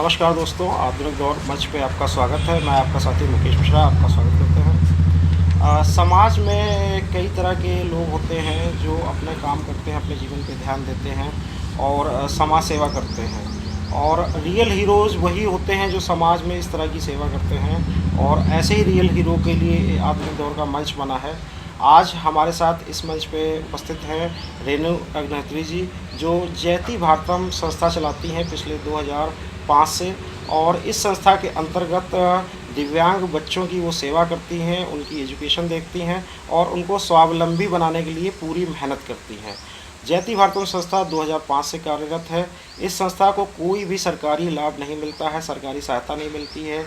नमस्कार दोस्तों, आधुनिक दौर मंच पे आपका स्वागत है। मैं आपका साथी मुकेश मिश्रा आपका स्वागत करते हैं। समाज में कई तरह के लोग होते हैं जो अपने काम करते हैं, अपने जीवन पे ध्यान देते हैं और समाज सेवा करते हैं। और रियल हीरोज़ वही होते हैं जो समाज में इस तरह की सेवा करते हैं, और ऐसे ही रियल हीरो के लिए आधुनिक दौर का मंच बना है। आज हमारे साथ इस मंच पे उपस्थित हैं रेणु अग्निहोत्री जी, जो जयति भारतम संस्था चलाती हैं पिछले 2005 से, और इस संस्था के अंतर्गत दिव्यांग बच्चों की वो सेवा करती हैं, उनकी एजुकेशन देखती हैं और उनको स्वावलंबी बनाने के लिए पूरी मेहनत करती हैं। जयति भारतम संस्था 2005 से कार्यरत है। इस संस्था को कोई भी सरकारी लाभ नहीं मिलता है, सरकारी सहायता नहीं मिलती है।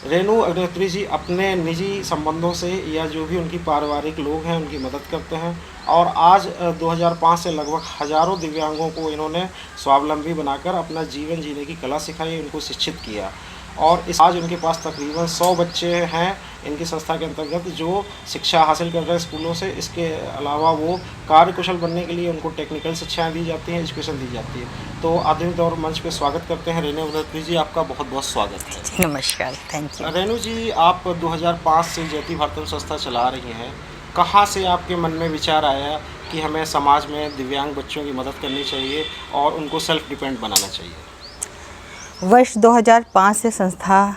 रेणु अग्निहोत्री जी अपने निजी संबंधों से या जो भी उनकी पारिवारिक लोग हैं उनकी मदद करते हैं, और आज 2005 से लगभग हज़ारों दिव्यांगों को इन्होंने स्वावलंबी बनाकर अपना जीवन जीने की कला सिखाई, उनको शिक्षित किया। और आज उनके पास तकरीबन 100 बच्चे हैं इनकी संस्था के अंतर्गत जो शिक्षा हासिल कर रहे हैं स्कूलों से। इसके अलावा वो कार्यकुशल बनने के लिए उनको टेक्निकल शिक्षाएँ दी जाती हैं, एजुकेशन दी जाती है। तो आधुनिक दौर मंच पे स्वागत करते हैं रेणु अग्निहोत्री जी, आपका बहुत बहुत स्वागत है। नमस्कार, थैंक यू। रेणु जी, आप 2005 से जयति भारतम संस्था चला रही हैं। कहाँ से आपके मन में विचार आया कि हमें समाज में दिव्यांग बच्चों की मदद करनी चाहिए और उनको सेल्फ डिपेंड बनाना चाहिए? वर्ष 2005 से संस्था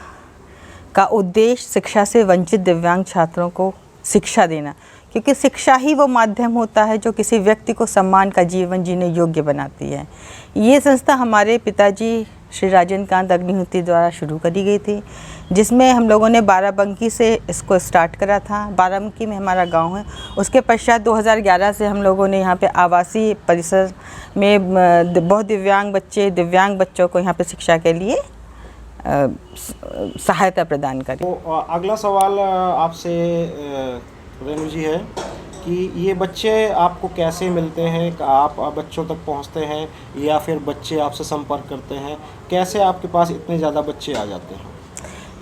का उद्देश्य शिक्षा से वंचित दिव्यांग छात्रों को शिक्षा देना, क्योंकि शिक्षा ही वो माध्यम होता है जो किसी व्यक्ति को सम्मान का जीवन जीने योग्य बनाती है। ये संस्था हमारे पिताजी श्री राजेंद्र कांत अग्निहोत्री द्वारा शुरू करी गई थी, जिसमें हम लोगों ने बाराबंकी से इसको स्टार्ट करा था। बाराबंकी में हमारा गांव है। उसके पश्चात 2011 से हम लोगों ने यहाँ पे आवासीय परिसर में बहुत दिव्यांग बच्चों को यहाँ पे शिक्षा के लिए सहायता प्रदान करी। तो अगला सवाल आपसे रेणु जी है कि ये बच्चे आपको कैसे मिलते हैं? आप बच्चों तक पहुंचते हैं या फिर बच्चे आपसे संपर्क करते हैं? कैसे आपके पास इतने ज़्यादा बच्चे आ जाते हैं?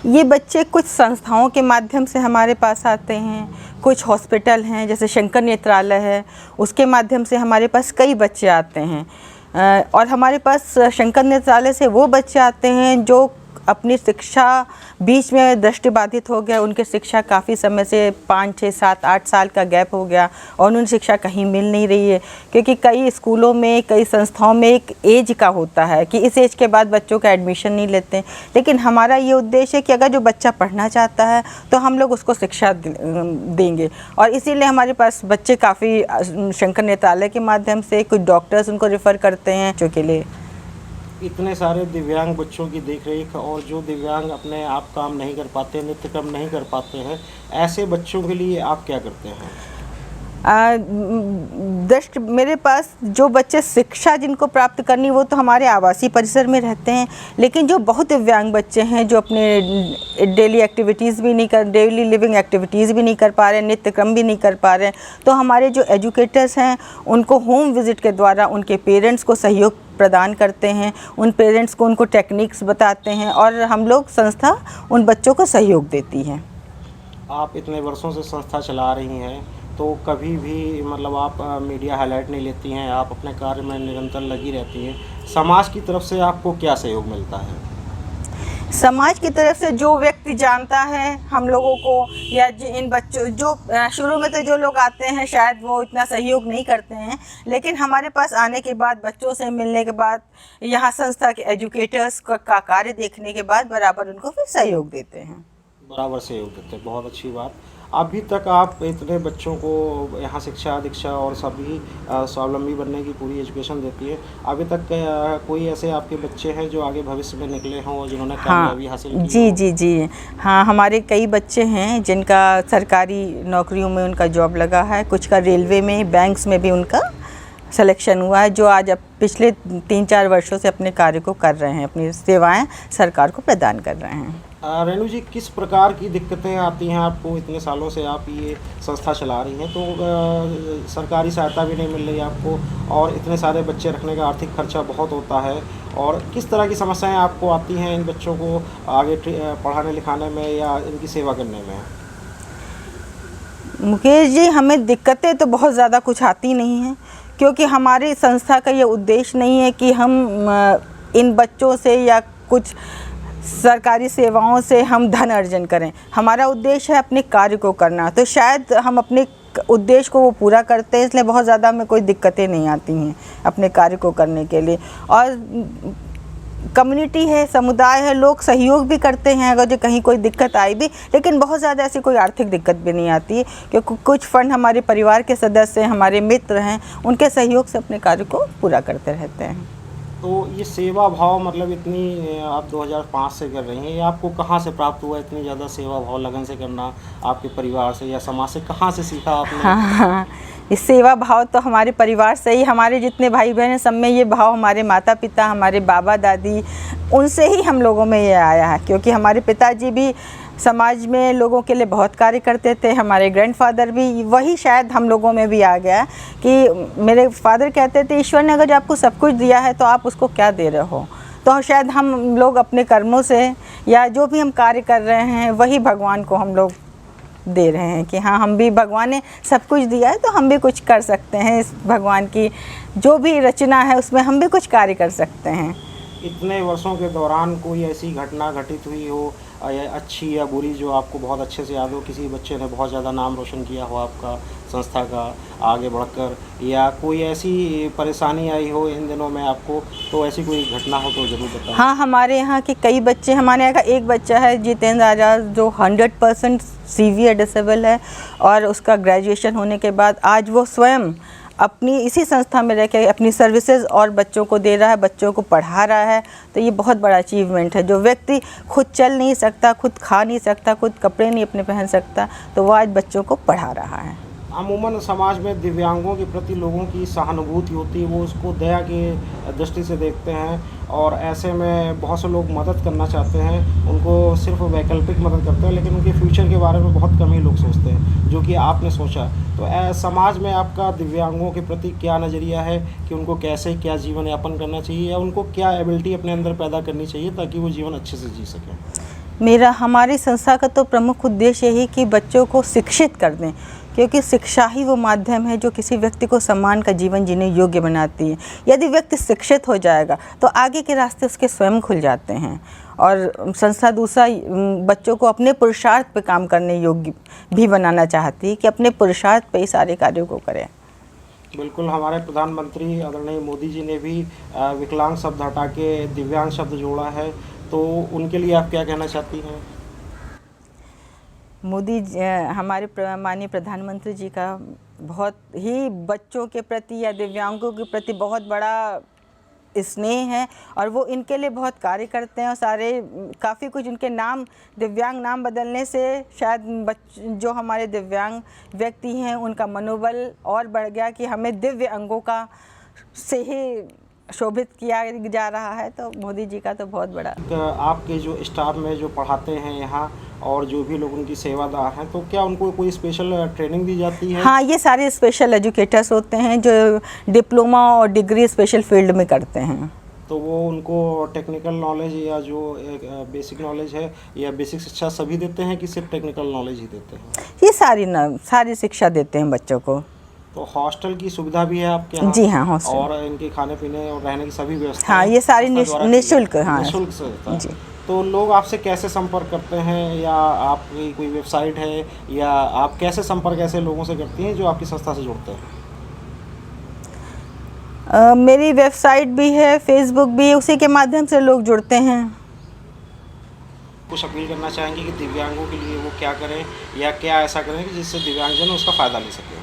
ये बच्चे कुछ संस्थाओं के माध्यम से हमारे पास आते हैं, कुछ हॉस्पिटल हैं जैसे शंकर नेत्रालय है, उसके माध्यम से हमारे पास कई बच्चे आते हैं। और हमारे पास शंकर नेत्रालय से वो बच्चे आते हैं जो अपनी शिक्षा बीच में दृष्टिबाधित हो गया, उनकी शिक्षा काफ़ी समय से 5, 6, 7, 8 साल का गैप हो गया और उन्हें शिक्षा कहीं मिल नहीं रही है, क्योंकि कई स्कूलों में, कई संस्थाओं में एक एज का होता है कि इस एज के बाद बच्चों का एडमिशन नहीं लेते। लेकिन हमारा ये उद्देश्य है कि अगर जो बच्चा पढ़ना चाहता है तो हम लोग उसको शिक्षा देंगे, और इसीलिए हमारे पास बच्चे काफ़ी शंकर नेत्रालय के माध्यम से कुछ डॉक्टर्स उनको रेफ़र करते हैं बच्चों के लिए। इतने सारे दिव्यांग बच्चों की देखरेख, और जो दिव्यांग अपने आप काम नहीं कर पाते, नृत्य कर्म नहीं कर पाते हैं, ऐसे बच्चों के लिए आप क्या करते हैं? मेरे पास जो बच्चे शिक्षा जिनको प्राप्त करनी वो तो हमारे आवासीय परिसर में रहते हैं, लेकिन जो बहुत दिव्यांग बच्चे हैं जो अपने डेली लिविंग एक्टिविटीज़ भी नहीं कर पा रहे हैं, नित्य क्रम भी नहीं कर पा रहे हैं, तो हमारे जो एजुकेटर्स हैं उनको होम विज़िट के द्वारा उनके पेरेंट्स को सहयोग प्रदान करते हैं, उन पेरेंट्स को उनको टेक्निक्स बताते हैं, और हम लोग संस्था उन बच्चों को सहयोग देती है। आप इतने वर्षों से संस्था चला रही हैं, तो कभी भी मतलब आप मीडिया हाईलाइट नहीं लेती हैं, आप अपने कार्य में निरंतर लगी रहती हैं। समाज की तरफ से आपको क्या सहयोग मिलता है? समाज की तरफ से जो व्यक्ति जानता है हम लोगों को, या इन बच्चों जो शुरू में तो जो लोग आते हैं शायद वो इतना सहयोग नहीं करते हैं, लेकिन हमारे पास आने के बाद, बच्चों से मिलने के बाद, यहाँ संस्था के एजुकेटर्स का कार्य देखने के बाद बराबर उनको फिर सहयोग देते हैं। बराबर सहयोग देते हैं, बहुत अच्छी बात। अभी तक आप इतने बच्चों को यहाँ शिक्षा दीक्षा और सभी स्वावलंबी बनने की पूरी एजुकेशन देती है। अभी तक कोई ऐसे आपके बच्चे हैं जो आगे भविष्य में निकले हों, जिन्होंने कामयाबी हासिल की? जी हाँ, हमारे कई बच्चे हैं जिनका सरकारी नौकरियों में उनका जॉब लगा है, कुछ का रेलवे में, बैंक्स में भी उनका सिलेक्शन हुआ है, जो आज अब पिछले 3-4 वर्षों से अपने कार्य को कर रहे हैं, अपनी सेवाएं सरकार को प्रदान कर रहे हैं। रेणु जी, किस प्रकार की दिक्कतें आती हैं आपको? इतने सालों से आप ये संस्था चला रही हैं, तो सरकारी सहायता भी नहीं मिल रही आपको, और इतने सारे बच्चे रखने का आर्थिक खर्चा बहुत होता है, और किस तरह की समस्याएं आपको आती हैं इन बच्चों को आगे पढ़ाने लिखाने में या इनकी सेवा करने में? मुकेश जी, हमें दिक्कतें तो बहुत ज़्यादा कुछ आती नहीं हैं, क्योंकि हमारी संस्था का ये उद्देश्य नहीं है कि हम इन बच्चों से या कुछ सरकारी सेवाओं से हम धन अर्जन करें। हमारा उद्देश्य है अपने कार्य को करना, तो शायद हम अपने उद्देश्य को वो पूरा करते हैं, इसलिए बहुत ज़्यादा हमें कोई दिक्कतें नहीं आती हैं अपने कार्य को करने के लिए। और कम्युनिटी है, समुदाय है, लोग सहयोग भी करते हैं अगर जो कहीं कोई दिक्कत आई भी, लेकिन बहुत ज़्यादा ऐसी कोई आर्थिक दिक्कत भी नहीं आती है, क्योंकि कुछ फंड हमारे परिवार के सदस्य हैं, हमारे मित्र हैं, उनके सहयोग से अपने कार्य को पूरा करते रहते हैं। तो ये सेवा भाव मतलब इतनी आप 2005 से कर रही हैं, ये आपको कहाँ से प्राप्त हुआ इतनी ज़्यादा सेवा भाव लगन से करना? आपके परिवार से या समाज से कहाँ से सीखा आपने? हाँ, इस सेवा भाव तो हमारे परिवार से ही, हमारे जितने भाई बहन हैं सब में ये भाव, हमारे माता पिता, हमारे बाबा दादी, उनसे ही हम लोगों में ये आया है। क्योंकि हमारे पिताजी भी समाज में लोगों के लिए बहुत कार्य करते थे, हमारे ग्रैंडफादर भी, वही शायद हम लोगों में भी आ गया कि मेरे फादर कहते थे ईश्वर ने अगर आपको सब कुछ दिया है तो आप उसको क्या दे रहे हो। तो शायद हम लोग अपने कर्मों से या जो भी हम कार्य कर रहे हैं वही भगवान को हम लोग दे रहे हैं कि हाँ, हम भी, भगवान ने सब कुछ दिया है तो हम भी कुछ कर सकते हैं। इस भगवान की जो भी रचना है उसमें हम भी कुछ कार्य कर सकते हैं। इतने वर्षों के दौरान कोई ऐसी घटना घटित हुई हो या अच्छी या बुरी जो आपको बहुत अच्छे से याद हो, किसी बच्चे ने बहुत ज़्यादा नाम रोशन किया हो आपका संस्था का आगे बढ़कर, या कोई ऐसी परेशानी आई हो इन दिनों में आपको, तो ऐसी कोई घटना हो तो ज़रूर बताएं। हाँ, हमारे यहाँ के कई बच्चे, हमारे यहाँ का एक बच्चा है जितेंद्र आजाद, जो 100% सीवियर डिसेबल है, और उसका ग्रेजुएशन होने के बाद आज वो स्वयं अपनी इसी संस्था में रह के अपनी सर्विसेज और बच्चों को दे रहा है, बच्चों को पढ़ा रहा है। तो ये बहुत बड़ा अचीवमेंट है। जो व्यक्ति खुद चल नहीं सकता, खुद खा नहीं सकता, खुद कपड़े नहीं अपने पहन सकता, तो वो आज बच्चों को पढ़ा रहा है। अमूमन समाज में दिव्यांगों के प्रति लोगों की सहानुभूति होती है, वो उसको दया की दृष्टि से देखते हैं, और ऐसे में बहुत से लोग मदद करना चाहते हैं, उनको सिर्फ वैकल्पिक मदद करते हैं, लेकिन उनके फ्यूचर के बारे में बहुत कम ही लोग सोचते हैं, जो कि आपने सोचा। तो समाज में आपका दिव्यांगों के प्रति क्या नज़रिया है कि उनको कैसे क्या जीवन यापन करना चाहिए, या उनको क्या एबिलिटी अपने अंदर पैदा करनी चाहिए ताकि वो जीवन अच्छे से जी सकें? हमारी संस्था का तो प्रमुख उद्देश्य यही कि बच्चों को शिक्षित कर दें, क्योंकि शिक्षा ही वो माध्यम है जो किसी व्यक्ति को सम्मान का जीवन जीने योग्य बनाती है। यदि व्यक्ति शिक्षित हो जाएगा तो आगे के रास्ते उसके स्वयं खुल जाते हैं, और संस्था दूसरा बच्चों को अपने पुरुषार्थ पे काम करने योग्य भी बनाना चाहती है कि अपने पुरुषार्थ पे ही सारे कार्यों को करें। बिल्कुल, हमारे प्रधानमंत्री आदरणीय मोदी जी ने भी विकलांग शब्द हटा के दिव्यांग शब्द जोड़ा है, तो उनके लिए आप क्या कहना चाहती हैं? हमारे माननीय प्रधानमंत्री जी का बहुत ही बच्चों के प्रति या दिव्यांगों के प्रति बहुत बड़ा स्नेह है, और वो इनके लिए बहुत कार्य करते हैं, और सारे काफ़ी कुछ उनके नाम, दिव्यांग नाम बदलने से शायद जो हमारे दिव्यांग व्यक्ति हैं उनका मनोबल और बढ़ गया कि हमें दिव्य अंगों का से ही शोभित किया जा रहा है। तो मोदी जी का तो बहुत बड़ा। आपके जो स्टाफ में जो पढ़ाते हैं यहाँ और जो भी लोग उनकी सेवादार हैं, तो क्या उनको कोई स्पेशल ट्रेनिंग दी जाती है? हाँ, ये सारे स्पेशल एजुकेटर्स होते हैं जो डिप्लोमा और डिग्री स्पेशल फील्ड में करते हैं। तो वो उनको टेक्निकल नॉलेज या जो बेसिक नॉलेज है या बेसिक शिक्षा सभी देते हैं कि सिर्फ टेक्निकल नॉलेज ही देते हैं? ये सारी शिक्षा देते हैं बच्चों को। तो हॉस्टल की सुविधा भी है आपके यहाँ? जी हाँ, हॉस्टल और इनके खाने पीने और रहने की सभी व्यवस्था? हाँ, ये सारी निःशुल्क। हाँ, निःशुल्क से होता है। जी। तो लोग आपसे कैसे संपर्क करते हैं, या आपकी कोई वेबसाइट है, या आप कैसे संपर्क ऐसे लोगों से करती हैं जो आपकी संस्था से जुड़ते हैं? मेरी वेबसाइट भी है, फेसबुक भी है, उसी के माध्यम से लोग जुड़ते हैं। कुछ अपील करना चाहेंगे कि दिव्यांगों के लिए वो क्या करें, या क्या ऐसा करें कि जिससे दिव्यांगजन उसका फ़ायदा ले सकें?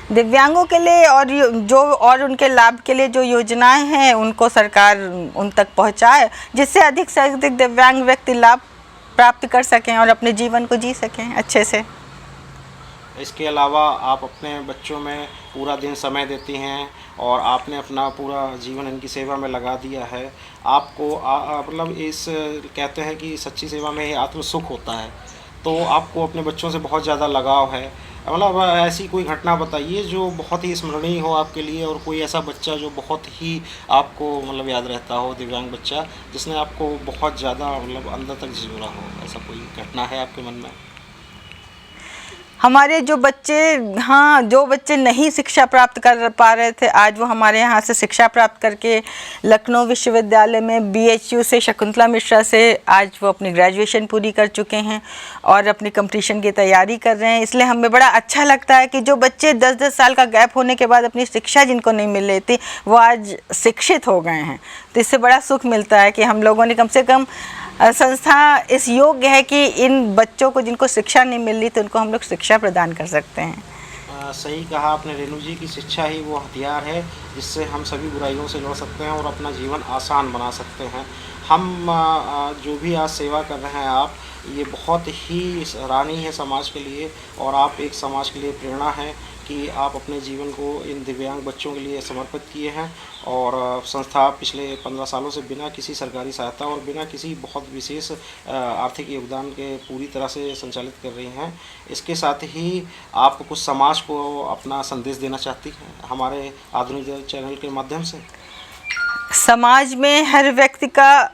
दिव्यांगों के लिए और उनके लाभ के लिए जो योजनाएं हैं उनको सरकार उन तक पहुंचाए, जिससे अधिक से अधिक दिव्यांग व्यक्ति लाभ प्राप्त कर सकें और अपने जीवन को जी सकें अच्छे से। इसके अलावा आप अपने बच्चों में पूरा दिन समय देती हैं, और आपने अपना पूरा जीवन इनकी सेवा में लगा दिया है। आपको मतलब इस कहते हैं कि सच्ची सेवा में ही आत्म सुख होता है, तो आपको अपने बच्चों से बहुत ज़्यादा लगाव है। मतलब ऐसी कोई घटना बताइए जो बहुत ही स्मरणीय हो आपके लिए, और कोई ऐसा बच्चा जो बहुत ही आपको मतलब याद रहता हो, दिव्यांग बच्चा जिसने आपको बहुत ज़्यादा मतलब अंदर तक जोड़ा हो, ऐसा कोई घटना है आपके मन में? हमारे जो बच्चे, हाँ, जो बच्चे नहीं शिक्षा प्राप्त कर पा रहे थे, आज वो हमारे यहाँ से शिक्षा प्राप्त करके लखनऊ विश्वविद्यालय में BHU से शकुंतला मिश्रा से आज वो अपनी ग्रेजुएशन पूरी कर चुके हैं और अपनी कंपटीशन की तैयारी कर रहे हैं। इसलिए हमें बड़ा अच्छा लगता है कि जो बच्चे 10-10 साल का गैप होने के बाद अपनी शिक्षा जिनको नहीं मिल रही थी, वो आज शिक्षित हो गए हैं। तो इससे बड़ा सुख मिलता है कि हम लोगों ने कम से कम संस्था इस योग्य है कि इन बच्चों को जिनको शिक्षा नहीं मिल रही तो उनको हम लोग शिक्षा प्रदान कर सकते हैं। सही कहा आपने रेणु जी की शिक्षा ही वो हथियार है जिससे हम सभी बुराइयों से लड़ सकते हैं और अपना जीवन आसान बना सकते हैं। हम जो भी आज सेवा कर रहे हैं आप, ये बहुत ही सराहनीय है समाज के लिए, और आप एक समाज के लिए प्रेरणा है कि आप अपने जीवन को इन दिव्यांग बच्चों के लिए समर्पित किए हैं। और संस्था पिछले 15 सालों से बिना किसी सरकारी सहायता और बिना किसी बहुत विशेष आर्थिक योगदान के पूरी तरह से संचालित कर रही हैं। इसके साथ ही आप कुछ समाज को अपना संदेश देना चाहती हैं हमारे आधुनिक चैनल के माध्यम से? समाज में हर व्यक्ति का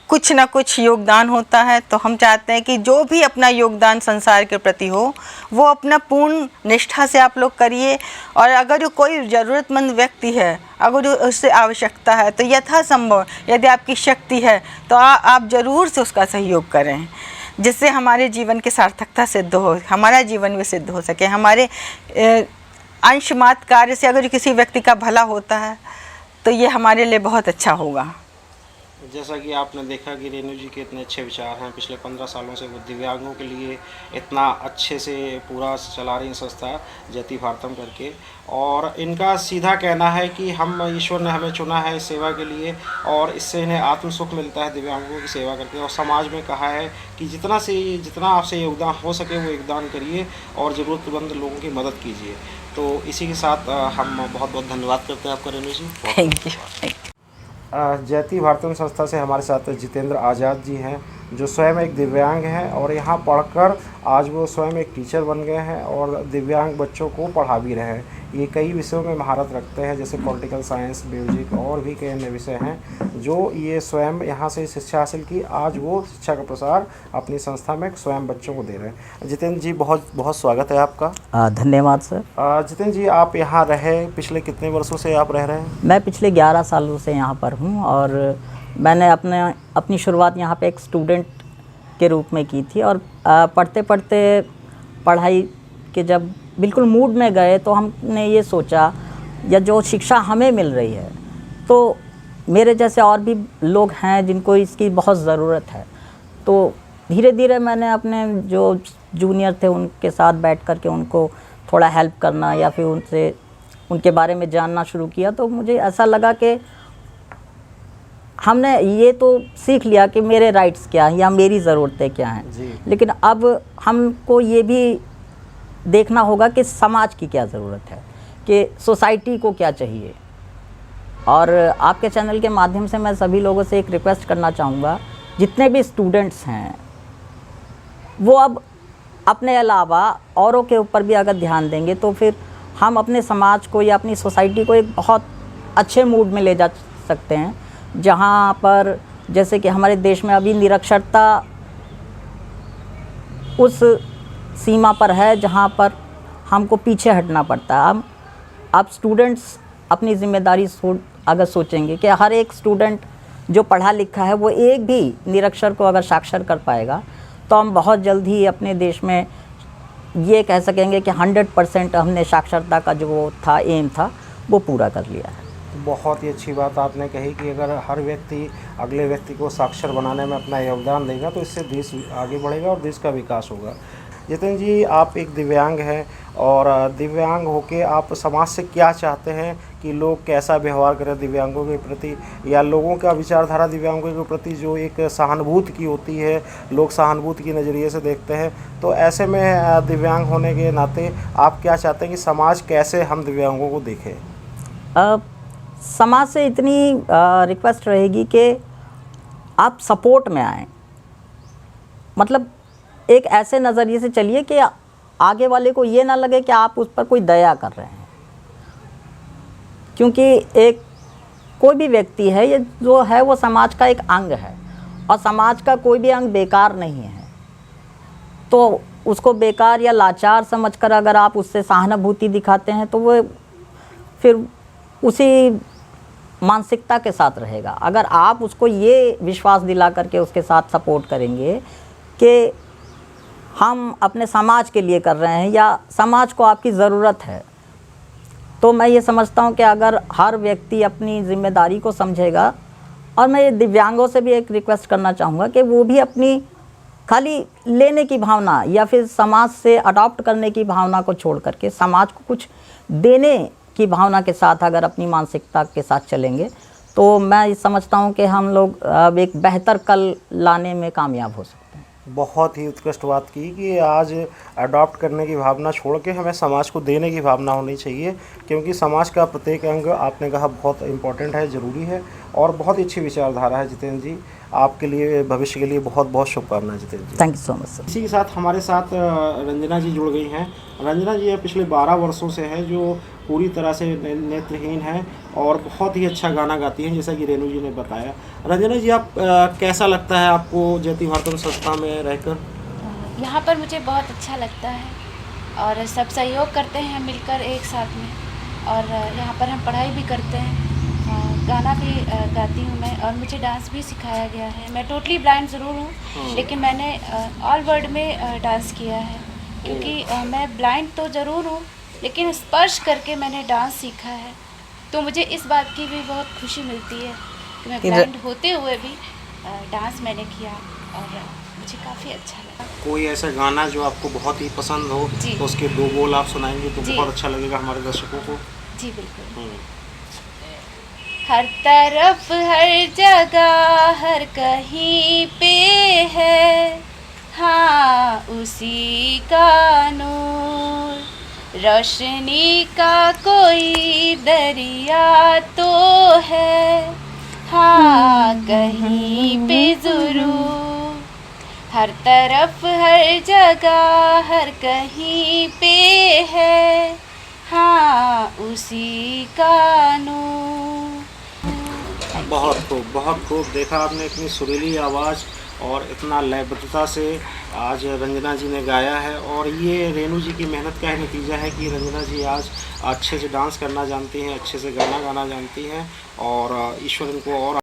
कुछ ना कुछ योगदान होता है, तो हम चाहते हैं कि जो भी अपना योगदान संसार के प्रति हो वो अपना पूर्ण निष्ठा से आप लोग करिए। और अगर कोई ज़रूरतमंद व्यक्ति है, अगर उससे आवश्यकता है, तो यथासंभव यदि आपकी शक्ति है तो आप ज़रूर से उसका सहयोग करें, जिससे हमारे जीवन की सार्थकता सिद्ध हो, हमारा जीवन भी सिद्ध हो सके। हमारे अंशमात्र कार्य से अगर किसी व्यक्ति का भला होता है तो ये हमारे लिए बहुत अच्छा होगा। जैसा कि आपने देखा कि रेणु जी के इतने अच्छे विचार हैं, पिछले 15 सालों से वो दिव्यांगों के लिए इतना अच्छे से पूरा चला रही संस्था जयती भारतम करके, और इनका सीधा कहना है कि हम ईश्वर ने हमें चुना है इस सेवा के लिए और इससे इन्हें आत्म सुख मिलता है दिव्यांगों की सेवा करके। और समाज में कहा है कि जितना आपसे योगदान हो सके वो योगदान करिए और ज़रूरतमंद लोगों की मदद कीजिए। तो इसी के साथ हम बहुत बहुत धन्यवाद करते हैं आपका रेणु जी। Thank you. जयती भारतम संस्था से हमारे साथ जितेंद्र आज़ाद जी हैं, जो स्वयं एक दिव्यांग हैं और यहाँ पढ़कर आज वो स्वयं एक टीचर बन गए हैं और दिव्यांग बच्चों को पढ़ा भी रहे हैं। ये कई विषयों में महारत रखते हैं, जैसे पॉलिटिकल साइंस, म्यूजिक और भी कई अन्य विषय हैं जो ये स्वयं यहाँ से शिक्षा हासिल की। आज वो शिक्षा का प्रसार अपनी संस्था में स्वयं बच्चों को दे रहे हैं। जितेंद्र जी, बहुत बहुत स्वागत है आपका। धन्यवाद सर। जितेंद्र जी, आप यहाँ रहे, पिछले कितने वर्षों से आप रह रहे हैं? मैं पिछले 11 सालों से यहाँ पर हूँ और मैंने अपनी शुरुआत यहाँ पे एक स्टूडेंट के रूप में की थी। और पढ़ते पढ़ते पढ़ाई के जब बिल्कुल मूड में गए तो हमने ये सोचा, या जो शिक्षा हमें मिल रही है तो मेरे जैसे और भी लोग हैं जिनको इसकी बहुत ज़रूरत है। तो धीरे धीरे मैंने अपने जो जूनियर थे उनके साथ बैठ कर के उनको थोड़ा हेल्प करना या फिर उनके बारे में जानना शुरू किया। तो मुझे ऐसा लगा कि हमने ये तो सीख लिया कि मेरे राइट्स क्या हैं या मेरी ज़रूरतें क्या हैं, लेकिन अब हमको ये भी देखना होगा कि समाज की क्या ज़रूरत है, कि सोसाइटी को क्या चाहिए। और आपके चैनल के माध्यम से मैं सभी लोगों से एक रिक्वेस्ट करना चाहूँगा, जितने भी स्टूडेंट्स हैं वो अब अपने अलावा औरों के ऊपर भी अगर ध्यान देंगे तो फिर हम अपने समाज को या अपनी सोसाइटी को एक बहुत अच्छे मूड में ले जा सकते हैं। जहाँ पर जैसे कि हमारे देश में अभी निरक्षरता उस सीमा पर है जहाँ पर हमको पीछे हटना पड़ता है। अब स्टूडेंट्स अपनी ज़िम्मेदारी अगर सोचेंगे कि हर एक स्टूडेंट जो पढ़ा लिखा है वो एक भी निरक्षर को अगर साक्षर कर पाएगा तो हम बहुत जल्द ही अपने देश में ये कह सकेंगे कि 100% हमने साक्षरता का जो वो था एम था वो पूरा कर लिया है। बहुत ही अच्छी बात आपने कही कि अगर हर व्यक्ति अगले व्यक्ति को साक्षर बनाने में अपना योगदान देगा तो इससे देश आगे बढ़ेगा और देश का विकास होगा। जितेंद्र जी, आप एक दिव्यांग हैं और दिव्यांग होके आप समाज से क्या चाहते हैं कि लोग कैसा व्यवहार करें दिव्यांगों के प्रति, या लोगों का विचारधारा दिव्यांगों के प्रति जो एक सहानुभूति की होती है, लोग सहानुभूति के नज़रिए से देखते हैं। तो ऐसे में दिव्यांग होने के नाते आप क्या चाहते हैं कि समाज कैसे हम दिव्यांगों को देखे? समाज से इतनी रिक्वेस्ट रहेगी कि आप सपोर्ट में आएँ, मतलब एक ऐसे नज़रिए से चलिए कि आगे वाले को ये ना लगे कि आप उस पर कोई दया कर रहे हैं, क्योंकि कोई भी व्यक्ति है ये जो है वो समाज का एक अंग है और समाज का कोई भी अंग बेकार नहीं है। तो उसको बेकार या लाचार समझकर अगर आप उससे सहानुभूति दिखाते हैं तो वो फिर उसी मानसिकता के साथ रहेगा। अगर आप उसको ये विश्वास दिला करके उसके साथ सपोर्ट करेंगे कि हम अपने समाज के लिए कर रहे हैं या समाज को आपकी ज़रूरत है, तो मैं ये समझता हूँ कि अगर हर व्यक्ति अपनी जिम्मेदारी को समझेगा, और मैं ये दिव्यांगों से भी एक रिक्वेस्ट करना चाहूँगा कि वो भी अपनी खाली लेने की भावना या फिर समाज से अडॉप्ट करने की भावना को छोड़ करके समाज को कुछ देने की भावना के साथ अगर अपनी मानसिकता के साथ चलेंगे तो मैं समझता हूँ कि हम लोग अब एक बेहतर कल लाने में कामयाब हो सकते हैं। बहुत ही उत्कृष्ट बात की कि आज अडॉप्ट करने की भावना छोड़ के हमें समाज को देने की भावना होनी चाहिए, क्योंकि समाज का प्रत्येक अंग आपने कहा बहुत इम्पोर्टेंट है, ज़रूरी है और बहुत ही अच्छी विचारधारा है। जितेंद्र जी, आपके लिए भविष्य के लिए बहुत बहुत शुभकामनाएं Jitendra ji. Thank you so much sir. इसी के साथ हमारे साथ रंजना जी जुड़ गई हैं। रंजना जी पिछले 12 वर्षों से है जो पूरी तरह से नेत्रहीन है और बहुत ही अच्छा गाना गाती हैं, जैसा कि रेणु जी ने बताया। रंजना जी, आप कैसा लगता है आपको ज्योति भारतम संस्था में रहकर? यहाँ पर मुझे बहुत अच्छा लगता है और सब सहयोग करते हैं मिलकर एक साथ में, और यहाँ पर हम पढ़ाई भी करते हैं, गाना भी गाती हूँ मैं, और मुझे डांस भी सिखाया गया है। मैं टोटली ब्लाइंड ज़रूर हूँ लेकिन मैंने ऑल वर्ल्ड में डांस किया है, क्योंकि मैं ब्लाइंड तो ज़रूर हूँ लेकिन स्पर्श करके मैंने डांस सीखा है। तो मुझे इस बात की भी बहुत खुशी मिलती है कि मैं ब्लाइंड होते हुए भी डांस मैंने किया और मुझे काफ़ी अच्छा लगा। कोई ऐसा गाना जो आपको बहुत ही पसंद हो तो उसके 2 बोल आप सुनाएंगे तो बहुत अच्छा लगेगा हमारे दर्शकों को। जी बिल्कुल। हर तरफ हर जगह हर कहीं पे है, हाँ उसी का नूर, रोशनी का कोई दरिया तो है, हाँ कहीं पे ज़रूर। हर तरफ हर जगह हर कहीं पे है, हाँ उसी का नूर। बहुत खूब देखा आपने, इतनी सुरीली आवाज़ और इतना लयबद्धता से आज रंजना जी ने गाया है, और ये रेणु जी की मेहनत का ही नतीजा है कि रंजना जी आज अच्छे से डांस करना जानती हैं, अच्छे से गाना गाना जानती हैं, और ईश्वर इनको और।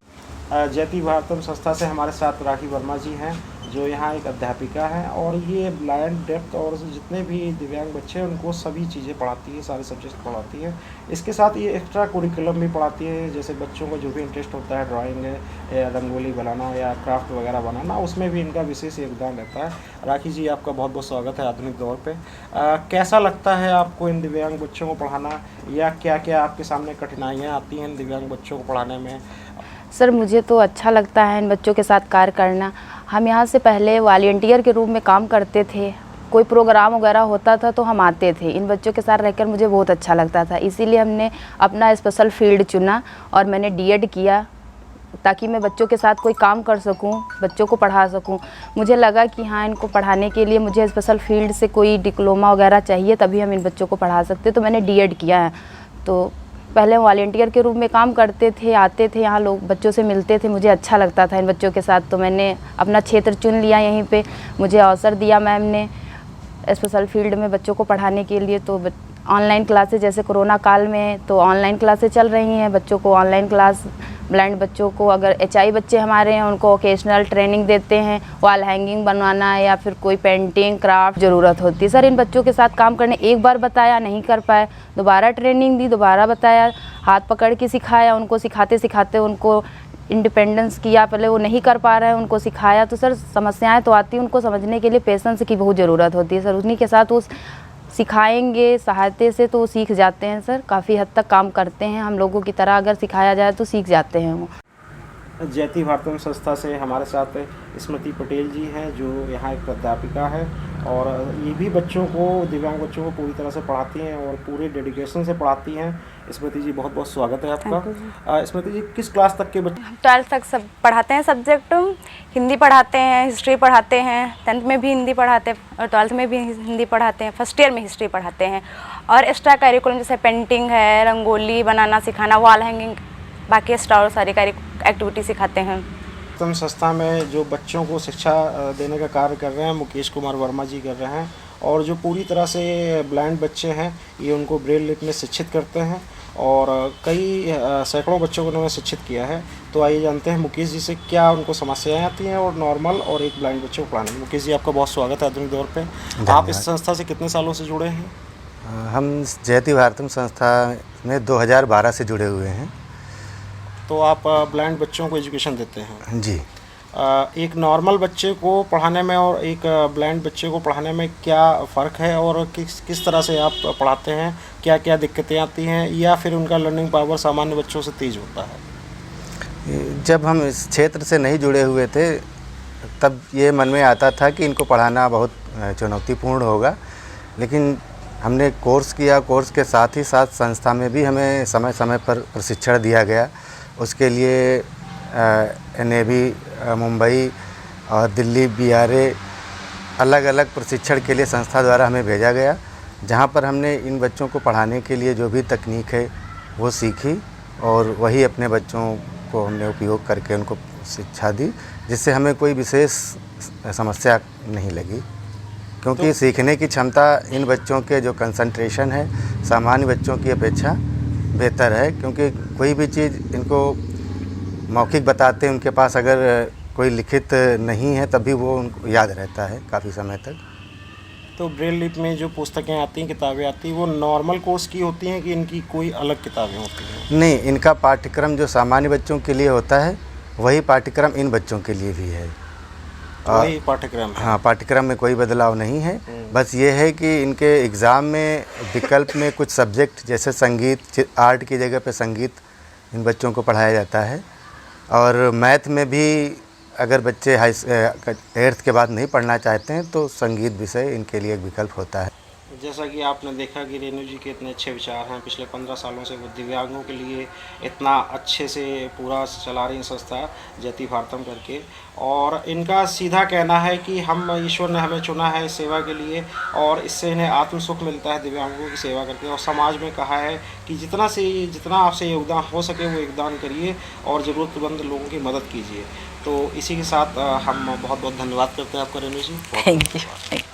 ज्योति भारतम संस्था से हमारे साथ राखी वर्मा जी हैं जो यहाँ एक अध्यापिका हैं, और ये ब्लाइंड डेफ और जितने भी दिव्यांग बच्चे हैं उनको सभी चीज़ें पढ़ाती है, सारे सब्जेक्ट पढ़ाती है। इसके साथ ये एक्स्ट्रा करिकुलम भी पढ़ाती है, जैसे बच्चों को जो भी इंटरेस्ट होता है ड्राइंग या रंगोली बनाना या क्राफ्ट वगैरह बनाना, उसमें भी इनका विशेष योगदान रहता है। राखी जी, आपका बहुत बहुत स्वागत है आधुनिक दौर पे। कैसा लगता है आपको इन दिव्यांग बच्चों को पढ़ाना, या क्या क्या आपके सामने कठिनाइयाँ आती हैं इन दिव्यांग बच्चों को पढ़ाने में? सर मुझे तो अच्छा लगता है इन बच्चों के साथ कार्य करना। हम यहाँ से पहले वॉलंटियर के रूप में काम करते थे, कोई प्रोग्राम वगैरह होता था तो हम आते थे। इन बच्चों के साथ रहकर मुझे बहुत अच्छा लगता था, इसीलिए हमने अपना स्पेशल फील्ड चुना और मैंने डीएड किया ताकि मैं बच्चों के साथ कोई काम कर सकूं, बच्चों को पढ़ा सकूं। मुझे लगा कि हाँ, इनको पढ़ाने के लिए मुझे स्पेशल फील्ड से कोई डिप्लोमा वगैरह चाहिए तभी हम इन बच्चों को पढ़ा सकते, तो मैंने डीएड किया है। तो पहले वॉलंटियर के रूप में काम करते थे, आते थे यहाँ, लोग बच्चों से मिलते थे, मुझे अच्छा लगता था इन बच्चों के साथ। तो मैंने अपना क्षेत्र चुन लिया, यहीं पे मुझे अवसर दिया मैम ने स्पेशल फील्ड में बच्चों को पढ़ाने के लिए। तो ऑनलाइन क्लासेस, जैसे कोरोना काल में तो ऑनलाइन क्लासेस चल रही हैं, बच्चों को ऑनलाइन क्लास, ब्लाइंड बच्चों को, अगर एचआई बच्चे हमारे हैं उनको ओकेशनल ट्रेनिंग देते हैं, वॉल हैंगिंग बनवाना या फिर कोई पेंटिंग क्राफ्ट ज़रूरत होती है। सर इन बच्चों के साथ काम करने, एक बार बताया नहीं कर पाए, दोबारा ट्रेनिंग दी, दोबारा बताया, हाथ पकड़ के सिखाया, उनको सिखाते सिखाते उनको इंडिपेंडेंस किया। पहले वो नहीं कर पा रहे हैं, उनको सिखाया। तो सर समस्याएं तो आती हैं, उनको समझने के लिए पेशेंस की बहुत ज़रूरत होती है सर। उन्हीं के साथ वो सिखाएंगे सहायते से तो वो सीख जाते हैं सर, काफ़ी हद तक काम करते हैं। हम लोगों की तरह अगर सिखाया जाए तो सीख जाते हैं वो। ज्योति भारतम संस्था से हमारे साथ स्मृति पटेल जी हैं जो यहाँ एक अध्यापिका है, और ये भी बच्चों को, दिव्यांग बच्चों को पूरी तरह से पढ़ाती हैं और पूरे डेडिकेशन से पढ़ाती हैं। स्मृति जी, बहुत बहुत स्वागत है आपका। स्मृति जी, किस क्लास तक के बच्चे? 12th तक सब पढ़ाते हैं सब्जेक्ट। हिंदी पढ़ाते हैं, हिस्ट्री पढ़ाते हैं, 10th में भी हिंदी पढ़ाते हैं और 12th में भी हिंदी पढ़ाते हैं, फर्स्ट ईयर में हिस्ट्री पढ़ाते हैं। और एक्स्ट्रा करिकुलम जैसे पेंटिंग है, रंगोली बनाना सिखाना, वॉल हैंगिंग, बाकी एक्स्ट्रा और सारी एक्टिविटी सिखाते हैं। भारतम संस्था में जो बच्चों को शिक्षा देने का कार्य कर रहे हैं मुकेश कुमार वर्मा जी कर रहे हैं, और जो पूरी तरह से ब्लाइंड बच्चे हैं ये उनको ब्रेल लिपि में शिक्षित करते हैं, और कई सैकड़ों बच्चों को उन्होंने शिक्षित किया है। तो आइए जानते हैं मुकेश जी से क्या उनको समस्याएं आती हैं और नॉर्मल और एक ब्लाइंड बच्चे को पढ़ाने में। मुकेश जी, आपका बहुत स्वागत है आधुनिक दौर पे। आप इस संस्था से कितने सालों से जुड़े हैं? हम जयति भारतम संस्था में 2012 से जुड़े हुए हैं। तो आप ब्लाइंड बच्चों को एजुकेशन देते हैं जी। एक नॉर्मल बच्चे को पढ़ाने में और एक ब्लाइंड बच्चे को पढ़ाने में क्या फ़र्क है, और किस तरह से आप पढ़ाते हैं? क्या क्या दिक्कतें आती हैं, या फिर उनका लर्निंग पावर सामान्य बच्चों से तेज़ होता है? जब हम इस क्षेत्र से नहीं जुड़े हुए थे तब ये मन में आता था कि इनको पढ़ाना बहुत चुनौतीपूर्ण होगा, लेकिन हमने कोर्स किया। कोर्स के साथ ही साथ संस्था में भी हमें समय समय पर प्रशिक्षण दिया गया। उसके लिए नेवी, मुंबई और दिल्ली, BRA अलग अलग प्रशिक्षण के लिए संस्था द्वारा हमें भेजा गया, जहां पर हमने इन बच्चों को पढ़ाने के लिए जो भी तकनीक है वो सीखी, और वही अपने बच्चों को हमने उपयोग करके उनको शिक्षा दी, जिससे हमें कोई विशेष समस्या नहीं लगी। क्योंकि सीखने की क्षमता इन बच्चों के जो कंसंट्रेशन है सामान्य बच्चों की अपेक्षा बेहतर है, क्योंकि कोई भी चीज़ इनको मौखिक बताते हैं, उनके पास अगर कोई लिखित नहीं है तभी वो उनको याद रहता है काफ़ी समय तक। तो ब्रेल लिपि में जो पुस्तकें आती हैं, किताबें आती हैं, वो नॉर्मल कोर्स की होती हैं कि इनकी कोई अलग किताबें होती हैं? नहीं, इनका पाठ्यक्रम जो सामान्य बच्चों के लिए होता है वही पाठ्यक्रम इन बच्चों के लिए भी है। वही पाठ्यक्रम है? हाँ, पाठ्यक्रम में कोई बदलाव नहीं है। बस ये है कि इनके एग्ज़ाम में विकल्प में कुछ सब्जेक्ट जैसे संगीत, आर्ट की जगह पे संगीत इन बच्चों को पढ़ाया जाता है, और मैथ में भी अगर बच्चे 8th के बाद नहीं पढ़ना चाहते हैं तो संगीत विषय इनके लिए एक विकल्प होता है। जैसा कि आपने देखा कि रेणु जी के इतने अच्छे विचार हैं, पिछले 15 सालों से वो दिव्यांगों के लिए इतना अच्छे से पूरा चला रही हैं संस्था जयति भारतम करके, और इनका सीधा कहना है कि हम ईश्वर ने हमें चुना है इस सेवा के लिए, और इससे इन्हें आत्म सुख मिलता है दिव्यांगों की सेवा करके, और समाज में कहा है कि जितना आपसे योगदान हो सके वो योगदान करिए और ज़रूरतमंद लोगों की मदद कीजिए। तो इसी के साथ हम बहुत बहुत धन्यवाद करते हैं आपका रेणु जी। Thank you.